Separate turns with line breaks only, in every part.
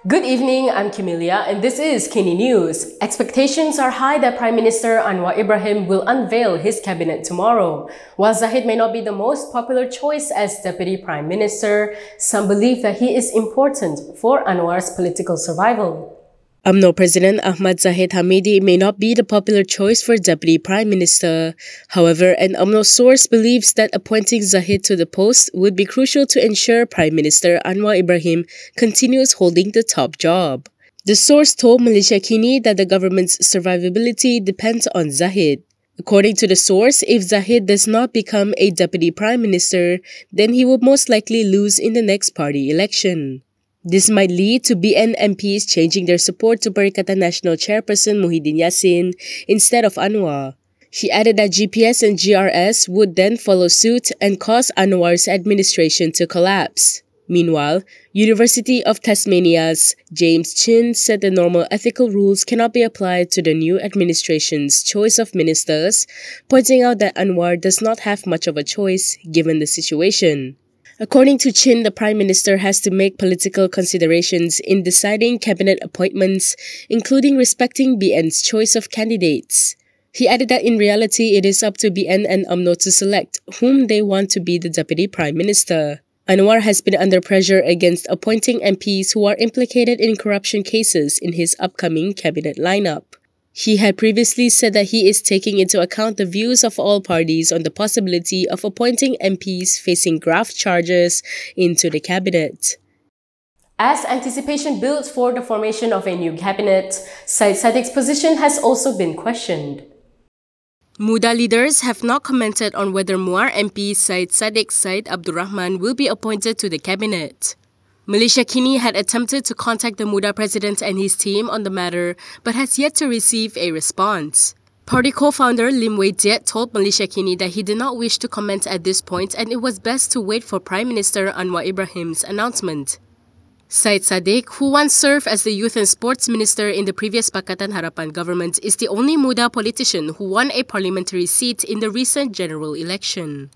Good evening, I'm Camelia and this is KiniNews. Expectations are high that Prime Minister Anwar Ibrahim will unveil his cabinet tomorrow. While Zahid may not be the most popular choice as Deputy Prime Minister, some believe that he is important for Anwar's political survival.
Umno President Ahmad Zahid Hamidi may not be the popular choice for Deputy Prime Minister. However, an Umno source believes that appointing Zahid to the post would be crucial to ensure Prime Minister Anwar Ibrahim continues holding the top job. The source told Malaysia Kini that the government's survivability depends on Zahid. According to the source, if Zahid does not become a Deputy Prime Minister, then he would most likely lose in the next party election. This might lead to BN MPs changing their support to Perikatan Nasional Chairperson Muhyiddin Yassin instead of Anwar. She added that GPS and GRS would then follow suit and cause Anwar's administration to collapse. Meanwhile, University of Tasmania's James Chin said the normal ethical rules cannot be applied to the new administration's choice of ministers, pointing out that Anwar does not have much of a choice given the situation. According to Chin, the Prime Minister has to make political considerations in deciding cabinet appointments, including respecting BN's choice of candidates. He added that in reality, it is up to BN and Umno to select whom they want to be the Deputy Prime Minister. Anwar has been under pressure against appointing MPs who are implicated in corruption cases in his upcoming cabinet lineup. He had previously said that he is taking into account the views of all parties on the possibility of appointing MPs facing graft charges into the cabinet.
As anticipation builds for the formation of a new cabinet, Syed Saddiq's position has also been questioned.
Muda leaders have not commented on whether Muar MP Syed Saddiq Syed Abdul Rahman will be appointed to the cabinet. Malaysia Kini had attempted to contact the Muda president and his team on the matter but has yet to receive a response. Party co-founder Lim Wei Jiet told Malaysia Kini that he did not wish to comment at this point and it was best to wait for Prime Minister Anwar Ibrahim's announcement. Syed Saddiq, who once served as the Youth and Sports Minister in the previous Pakatan Harapan government, is the only Muda politician who won a parliamentary seat in the recent general election.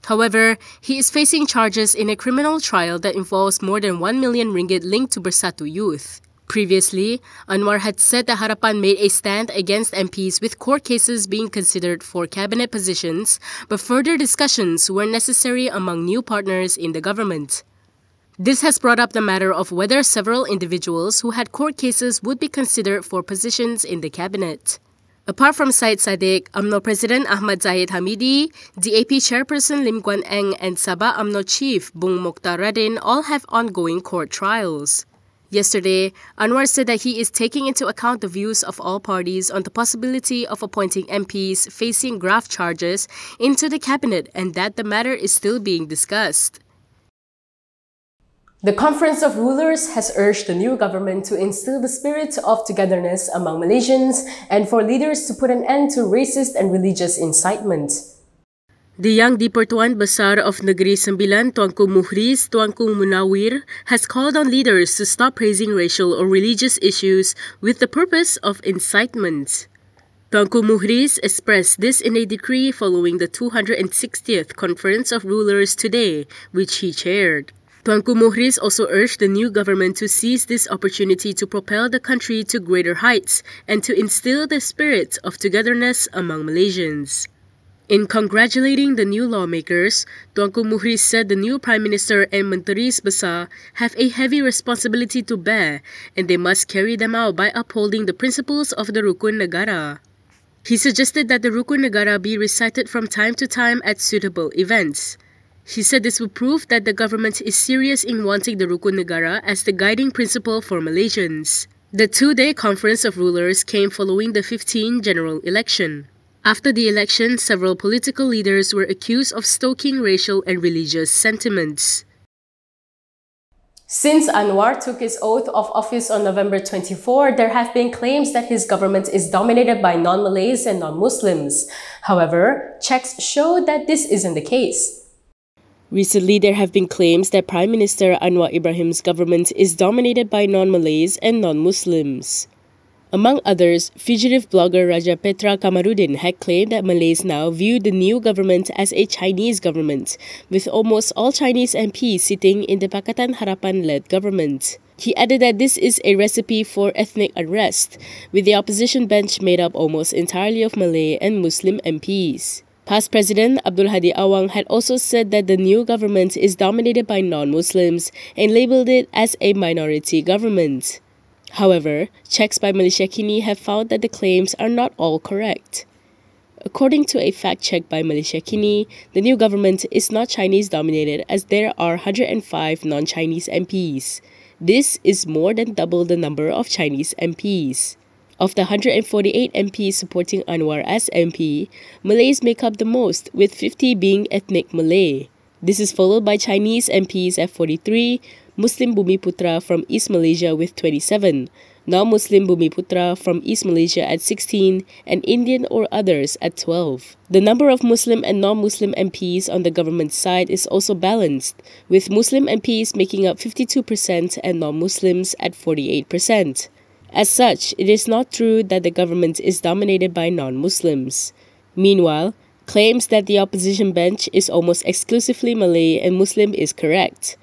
However, he is facing charges in a criminal trial that involves more than 1 million ringgit linked to Bersatu Youth. Previously, Anwar had said that Harapan made a stand against MPs with court cases being considered for cabinet positions, but further discussions were necessary among new partners in the government. This has brought up the matter of whether several individuals who had court cases would be considered for positions in the cabinet. Apart from Syed Saddiq, Umno President Ahmad Zahid Hamidi, DAP Chairperson Lim Guan Eng and Sabah Umno Chief Bung Mokhtar Radin all have ongoing court trials. Yesterday, Anwar said that he is taking into account the views of all parties on the possibility of appointing MPs facing graft charges into the cabinet and that the matter is still being discussed.
The Conference of Rulers has urged the new government to instill the spirit of togetherness among Malaysians and for leaders to put an end to racist and religious incitement.
The Yang di-Pertuan Besar of Negeri Sembilan, Tuanku Muhriz Tuanku Munawir, has called on leaders to stop praising racial or religious issues with the purpose of incitement. Tuanku Muhriz expressed this in a decree following the 260th Conference of Rulers today, which he chaired. Tuanku Muhriz also urged the new government to seize this opportunity to propel the country to greater heights and to instill the spirit of togetherness among Malaysians. In congratulating the new lawmakers, Tuanku Muhriz said the new Prime Minister and Menteris Besar have a heavy responsibility to bear and they must carry them out by upholding the principles of the Rukun Negara. He suggested that the Rukun Negara be recited from time to time at suitable events. He said this would prove that the government is serious in wanting the Rukun Negara as the guiding principle for Malaysians. The two-day Conference of Rulers came following the 15th general election. After the election, several political leaders were accused of stoking racial and religious sentiments.
Since Anwar took his oath of office on November 24, there have been claims that his government is dominated by non-Malays and non-Muslims. However, checks show that this isn't the case.
Recently, there have been claims that Prime Minister Anwar Ibrahim's government is dominated by non-Malays and non-Muslims. Among others, fugitive blogger Raja Petra Kamarudin had claimed that Malays now view the new government as a Chinese government, with almost all Chinese MPs sitting in the Pakatan Harapan-led government. He added that this is a recipe for ethnic unrest, with the opposition bench made up almost entirely of Malay and Muslim MPs. Past President Abdul Hadi Awang had also said that the new government is dominated by non-Muslims and labelled it as a minority government. However, checks by Malaysia Kini have found that the claims are not all correct. According to a fact check by Malaysia Kini, the new government is not Chinese-dominated as there are 105 non-Chinese MPs. This is more than double the number of Chinese MPs. Of the 148 MPs supporting Anwar as MP, Malays make up the most, with 50 being ethnic Malay. This is followed by Chinese MPs at 43, Muslim Bumiputra from East Malaysia with 27, non-Muslim Bumiputra from East Malaysia at 16, and Indian or others at 12. The number of Muslim and non-Muslim MPs on the government side is also balanced, with Muslim MPs making up 52% and non-Muslims at 48%. As such, it is not true that the government is dominated by non-Muslims. Meanwhile, claims that the opposition bench is almost exclusively Malay and Muslim is correct.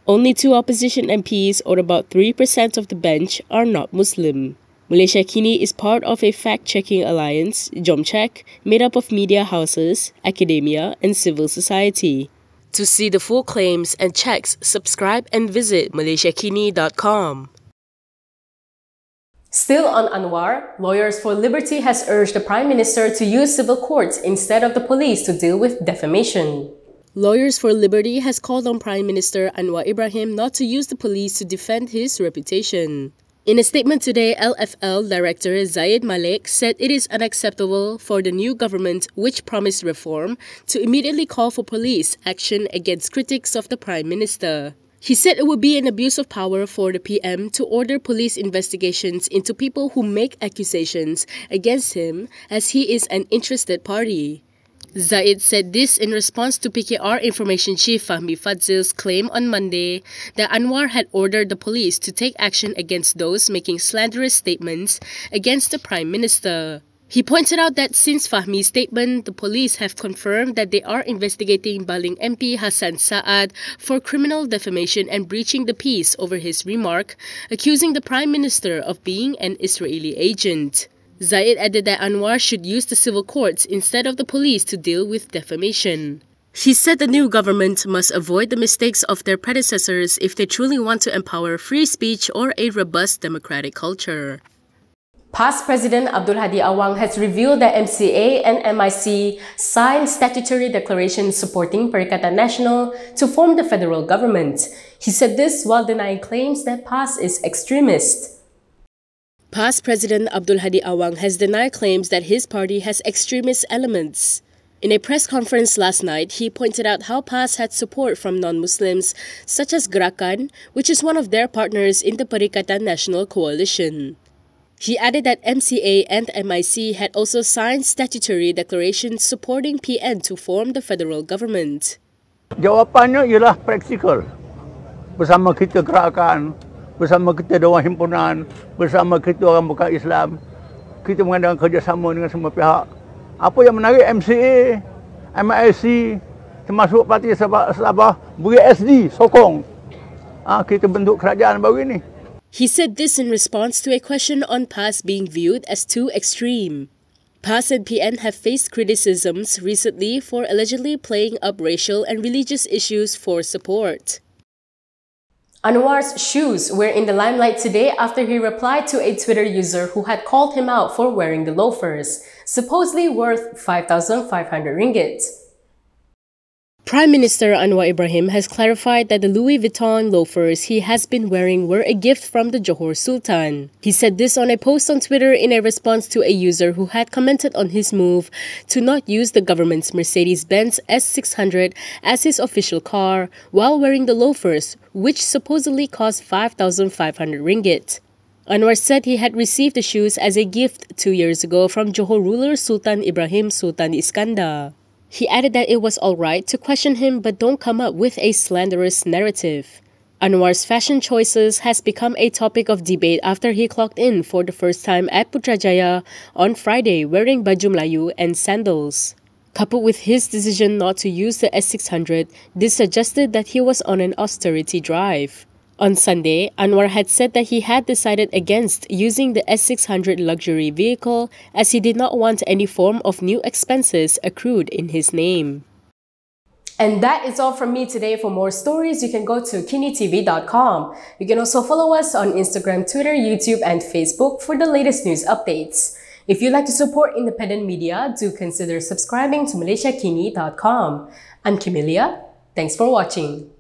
Only 2 opposition MPs, or about 3% of the bench, are not Muslim. Malaysia Kini is part of a fact-checking alliance, Jomcheck, made up of media houses, academia, and civil society. To see the full claims and checks, subscribe and visit malaysiakini.com.
Still on Anwar, Lawyers for Liberty has urged the Prime Minister to use civil courts instead of the police to deal with defamation.
Lawyers for Liberty has called on Prime Minister Anwar Ibrahim not to use the police to defend his reputation. In a statement today, LFL Director Zaid Malik said it is unacceptable for the new government, which promised reform, to immediately call for police action against critics of the Prime Minister. He said it would be an abuse of power for the PM to order police investigations into people who make accusations against him, as he is an interested party. Zaid said this in response to PKR Information Chief Fahmi Fadzil's claim on Monday that Anwar had ordered the police to take action against those making slanderous statements against the Prime Minister. He pointed out that since Fahmi's statement, the police have confirmed that they are investigating Baling MP Hassan Saad for criminal defamation and breaching the peace over his remark, accusing the Prime Minister of being an Israeli agent. Zaid added that Anwar should use the civil courts instead of the police to deal with defamation. He said the new government must avoid the mistakes of their predecessors if they truly want to empower free speech or a robust democratic culture.
Past President Abdul Hadi Awang has revealed that MCA and MIC signed statutory declarations supporting Perikatan Nasional to form the federal government. He said this while denying claims that PAS is extremist.
Past President Abdul Hadi Awang has denied claims that his party has extremist elements. In a press conference last night, he pointed out how PAS had support from non-Muslims such as Gerakan, which is one of their partners in the Perikatan Nasional Coalition. He added that MCA and MIC had also signed statutory declarations supporting PN to form the federal government.
Jawapannya ialah praktikal. Bersama kita Gerakan, bersama kita Dewan Himpunan, bersama kita orang bukan Islam, kita mengadakan kerjasama dengan semua pihak. Apa yang menarik MCA, MIC, termasuk Parti Sabah, beri SD, sokong. Kita bentuk kerajaan baru ini.
He said this in response to a question on PAS being viewed as too extreme. PAS and PN have faced criticisms recently for allegedly playing up racial and religious issues for support.
Anwar's shoes were in the limelight today after he replied to a Twitter user who had called him out for wearing the loafers, supposedly worth 5,500 ringgit.
Prime Minister Anwar Ibrahim has clarified that the Louis Vuitton loafers he has been wearing were a gift from the Johor Sultan. He said this on a post on Twitter in a response to a user who had commented on his move to not use the government's Mercedes-Benz S600 as his official car while wearing the loafers, which supposedly cost 5,500 ringgit. Anwar said he had received the shoes as a gift 2 years ago from Johor ruler Sultan Ibrahim Sultan Iskandar. He added that it was alright to question him but don't come up with a slanderous narrative. Anwar's fashion choices has become a topic of debate after he clocked in for the first time at Putrajaya on Friday wearing baju Melayu and sandals. Coupled with his decision not to use the S600, this suggested that he was on an austerity drive. On Sunday, Anwar had said that he had decided against using the S600 luxury vehicle as he did not want any form of new expenses accrued in his name.
And that is all from me today. For more stories, you can go to KiniTV.com. You can also follow us on Instagram, Twitter, YouTube, and Facebook for the latest news updates. If you'd like to support independent media, do consider subscribing to MalaysiaKini.com. I'm Camelia. Thanks for watching.